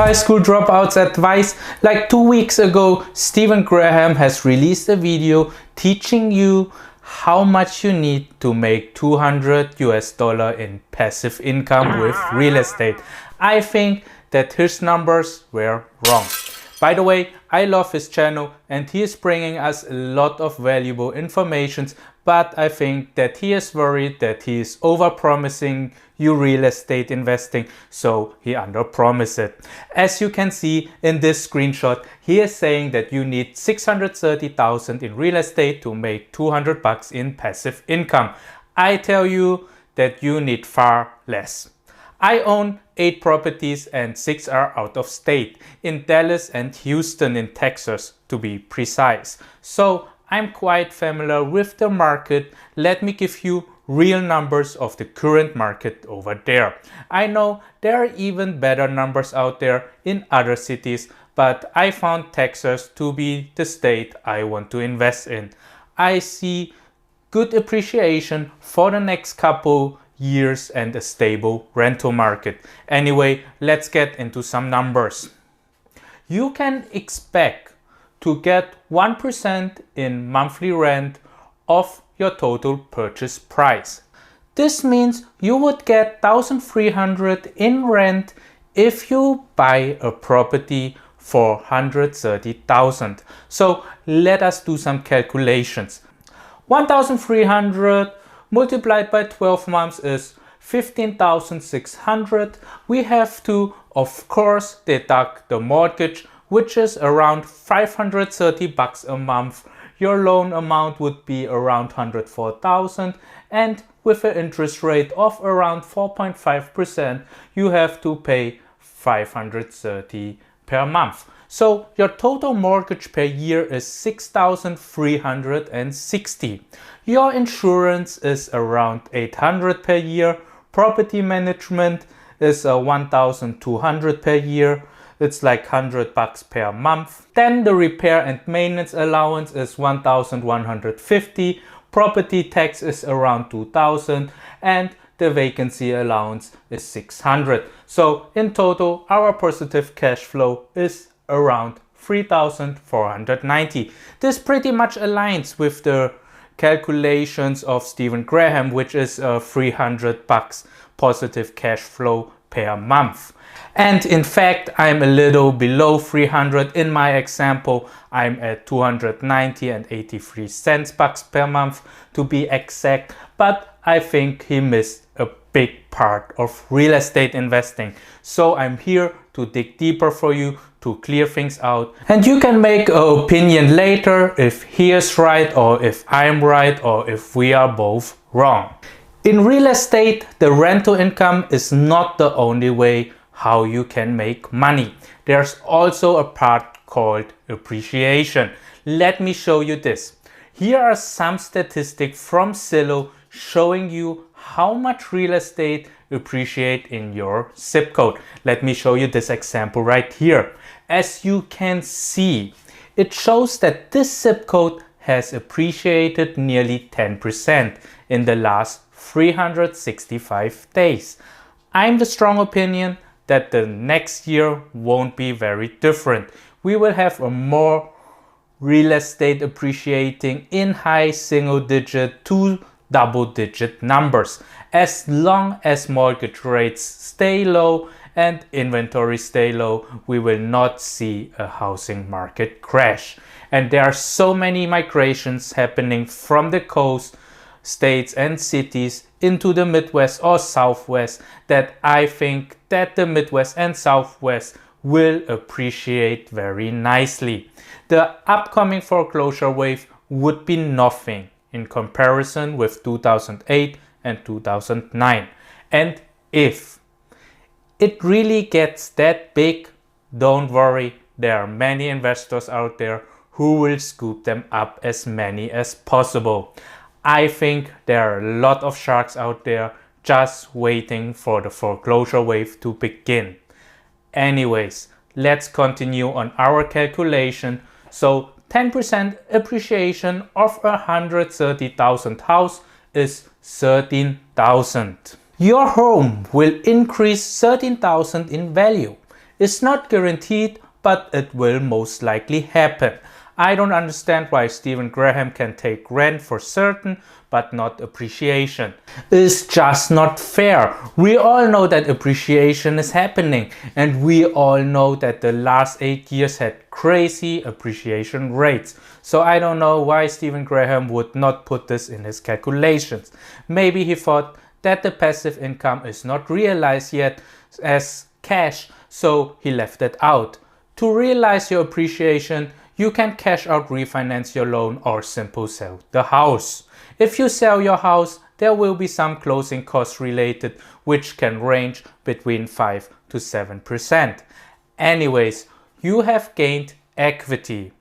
high school dropouts advice. Like 2 weeks ago, Stephan Graham has released a video teaching you how much you need to make $200 in passive income with real estate. I think that his numbers were wrong. By the way, I love his channel and he is bringing us a lot of valuable information, but I think that he is worried that he is over-promising you real estate investing, so he under-promised it. As you can see in this screenshot, he is saying that you need 630,000 in real estate to make 200 bucks in passive income. I tell you that you need far less. I own 8 properties and 6 are out of state, in Dallas and Houston in Texas to be precise. So I'm quite familiar with the market. Let me give you real numbers of the current market over there. I know there are even better numbers out there in other cities, but I found Texas to be the state I want to invest in. I see good appreciation for the next couple years and a stable rental market. Anyway, let's get into some numbers. You can expect to get 1% in monthly rent of your total purchase price. This means you would get 1,300 in rent if you buy a property for 130,000. So let us do some calculations. 1,300 multiplied by 12 months is 15,600. We have to, of course, deduct the mortgage, which is around 530 bucks a month. Your loan amount would be around 104,000, and with an interest rate of around 4.5%, you have to pay 530 per month. So your total mortgage per year is 6,360. Your insurance is around 800 per year. Property management is 1,200 per year. It's like 100 bucks per month. Then the repair and maintenance allowance is 1,150. Property tax is around 2,000 and the vacancy allowance is 600. So in total, our positive cash flow is around 3,490. This pretty much aligns with the calculations of Stephan Graham, which is 300 bucks positive cash flow per month. And in fact, I'm a little below 300 in my example. I'm at 290 and 83 cents bucks per month to be exact, but I think he missed a big part of real estate investing. So I'm here to dig deeper for you, to clear things out, and you can make an opinion later if he is right or if I'm right or if we are both wrong. In real estate, the rental income is not the only way how you can make money. There's also a part called appreciation. Let me show you this. Here are some statistics from Zillow showing you how much real estate appreciate in your zip code. Let me show you this example right here. As you can see, it shows that this zip code has appreciated nearly 10% in the last 365 days. I'm the strong opinion that the next year won't be very different. We will have a more real estate appreciating in high single digit to double digit numbers. As long as mortgage rates stay low and inventory stay low, we will not see a housing market crash. And there are so many migrations happening from the coast, states and cities into the Midwest or Southwest that I think that the Midwest and Southwest will appreciate very nicely. The upcoming foreclosure wave would be nothing in comparison with 2008 and 2009. And if it really gets that big, don't worry, there are many investors out there who will scoop them up as many as possible. I think there are a lot of sharks out there just waiting for the foreclosure wave to begin. Anyways, let's continue on our calculation. So 10% appreciation of a 130,000 house is 13,000. Your home will increase 13,000 in value. It's not guaranteed, but it will most likely happen. I don't understand why Stephan Graham can take rent for certain, but not appreciation. It's just not fair. We all know that appreciation is happening, and we all know that the last 8 years had crazy appreciation rates. So I don't know why Stephan Graham would not put this in his calculations. Maybe he thought that the passive income is not realized yet as cash, so he left it out. To realize your appreciation, you can cash out, refinance your loan, or simply sell the house. If you sell your house, there will be some closing costs related, which can range between 5 to 7%. Anyways, you have gained equity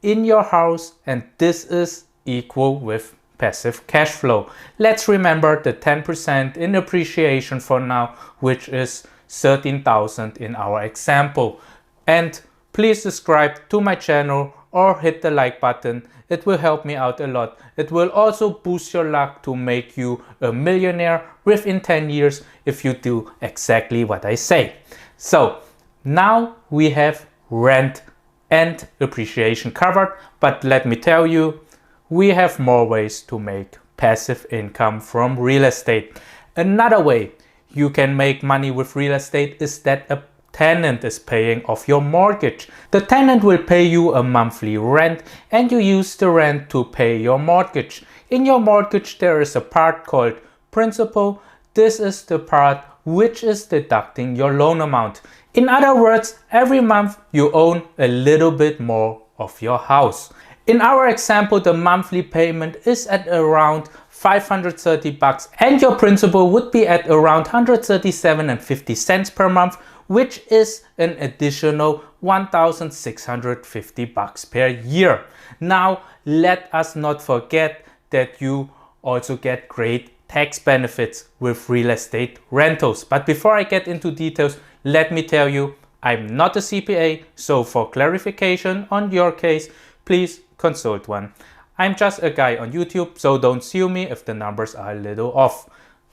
in your house, and this is equal with passive cash flow. Let's remember the 10% in appreciation for now, which is 13,000 in our example. And please subscribe to my channel or hit the like button. It will help me out a lot. It will also boost your luck to make you a millionaire within 10 years if you do exactly what I say. So now we have rent and appreciation covered, but let me tell you, we have more ways to make passive income from real estate. Another way you can make money with real estate is that a tenant is paying off your mortgage. The tenant will pay you a monthly rent, and you use the rent to pay your mortgage. In your mortgage there is a part called principal. This is the part which is deducting your loan amount. In other words, every month you own a little bit more of your house. In our example, the monthly payment is at around $530 and your principal would be at around $137.50 per month, which is an additional $1,650 per year. Now, let us not forget that you also get great tax benefits with real estate rentals. But before I get into details, let me tell you, I'm not a CPA, so for clarification on your case, please consult one. I'm just a guy on YouTube, so don't sue me if the numbers are a little off.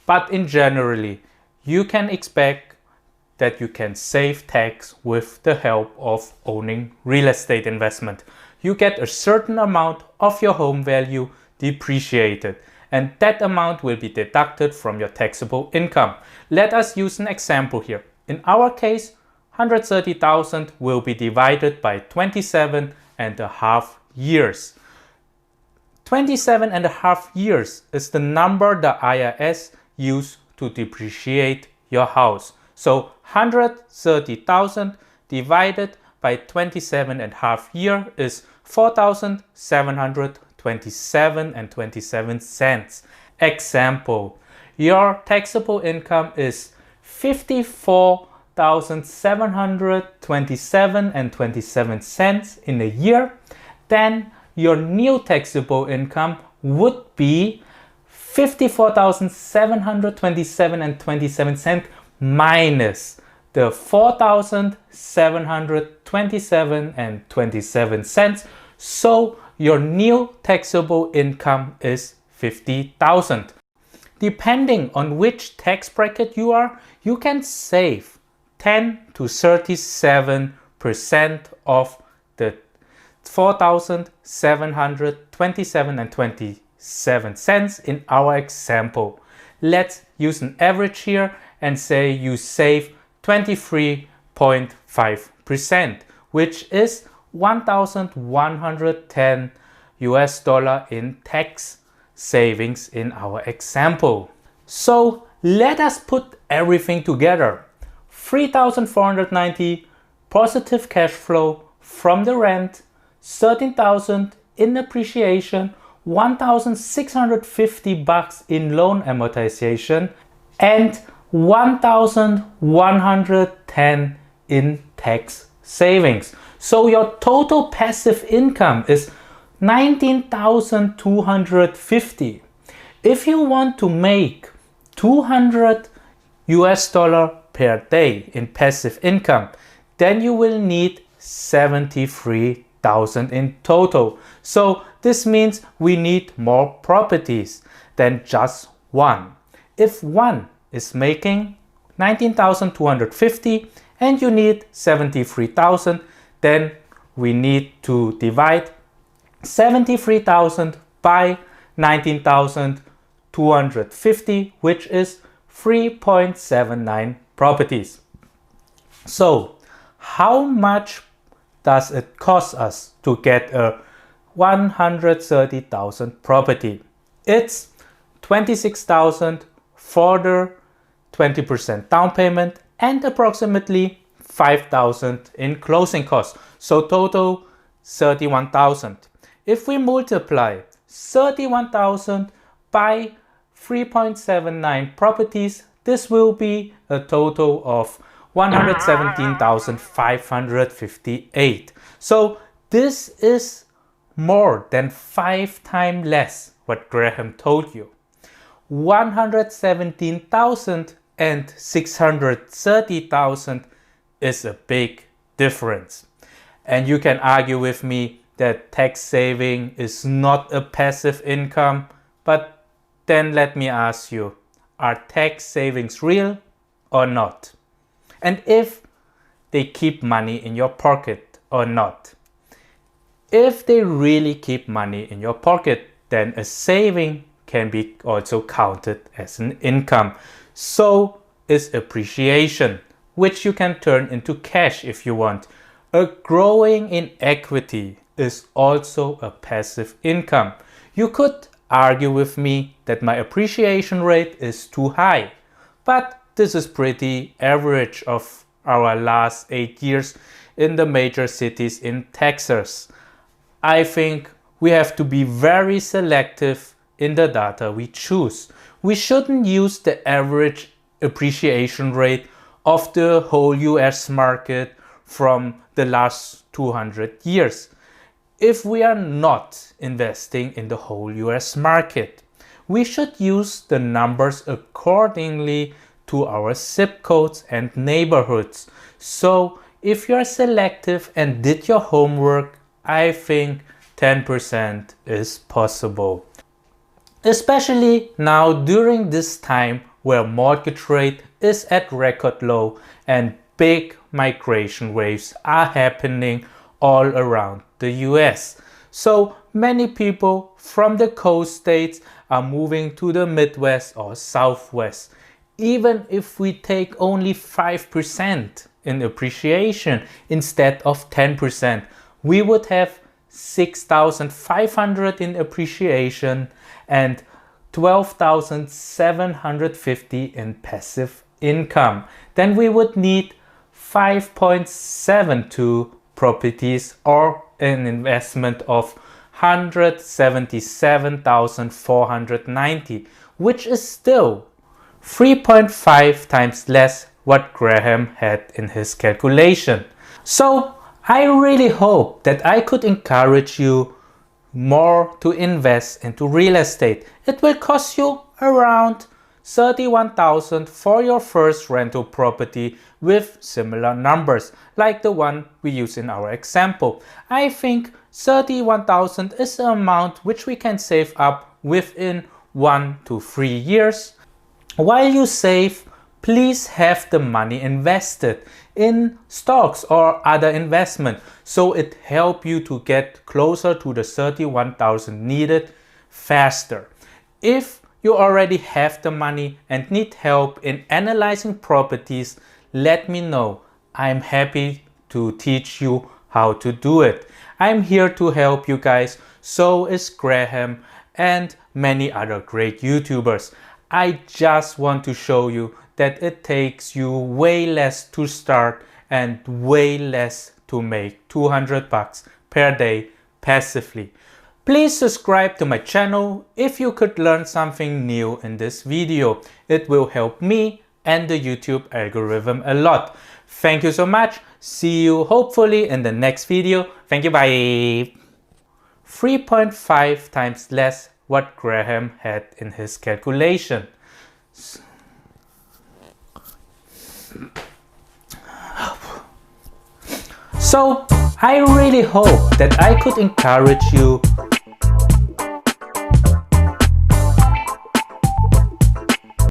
But in generally, you can expect that you can save tax with the help of owning real estate investment. You get a certain amount of your home value depreciated, and that amount will be deducted from your taxable income. Let us use an example here. In our case, 130,000 will be divided by 27.5 years. 27.5 years is the number the IRS used to depreciate your house. So 130,000 divided by 27.5 years is 4,727.27 . Example, your taxable income is 54,727.27 in a year. Then your new taxable income would be 54,727.27 minus the 4,727.27. So your new taxable income is 50,000. Depending on which tax bracket you are, you can save 10 to 37% of the 4,727.27 in our example. Let's use an average here and say you save 23.5%, which is $1,110 in tax savings in our example. So let us put everything together. 3,490 positive cash flow from the rent, 13,000 in appreciation, $1,650 in loan amortization, and 1,110 in tax savings. So your total passive income is 19,250. If you want to make $200 per day in passive income, then you will need 73,000 in total. So this means we need more properties than just one. If one is making 19,250 and you need 73,000, then we need to divide 73,000 by 19,250, which is 3.79 properties. So how much does it cost us to get a 130,000 property? It's 26,000 for the 20% down payment and approximately 5,000 in closing costs. So total 31,000. If we multiply 31,000 by 3.79 properties, this will be a total of 117,558. So this is more than 5 times less what Graham told you. 117,000 and 630,000 is a big difference. And you can argue with me that tax saving is not a passive income, but then let me ask you, are tax savings real or not? And if they keep money in your pocket or not? If they really keep money in your pocket, then a saving can be also counted as an income. So is appreciation, which you can turn into cash if you want. A growing in equity is also a passive income. You could argue with me that my appreciation rate is too high, but this is pretty average of our last 8 years in the major cities in Texas. I think we have to be very selective in the data we choose. We shouldn't use the average appreciation rate of the whole US market from the last 200 years. If we are not investing in the whole US market, we should use the numbers accordingly to our zip codes and neighborhoods. So if you're selective and did your homework, I think 10% is possible. Especially now during this time where mortgage rate is at record low and big migration waves are happening all around the US. So many people from the coast states are moving to the Midwest or Southwest. Even if we take only 5% in appreciation instead of 10%, we would have 6,500 in appreciation and 12,750 in passive income. Then we would need 5.72 properties or an investment of 177,490, which is still 3.5 times less what Graham had in his calculation. So I really hope that I could encourage you more to invest into real estate. It will cost you around 31,000 for your first rental property with similar numbers like the one we use in our example. I think 31,000 is the amount which we can save up within 1 to 3 years. While you save, please have the money invested in stocks or other investment so it helps you to get closer to the 31,000 needed faster. If you already have the money and need help in analyzing properties, let me know. I'm happy to teach you how to do it. I'm here to help you guys. So is Graham and many other great YouTubers. I just want to show you that it takes you way less to start and way less to make $200 per day passively. Please subscribe to my channel if you could learn something new in this video. It will help me and the YouTube algorithm a lot. Thank you so much. See you hopefully in the next video. Thank you, bye. 3.5 times less what Graham had in his calculation. So I really hope that I could encourage you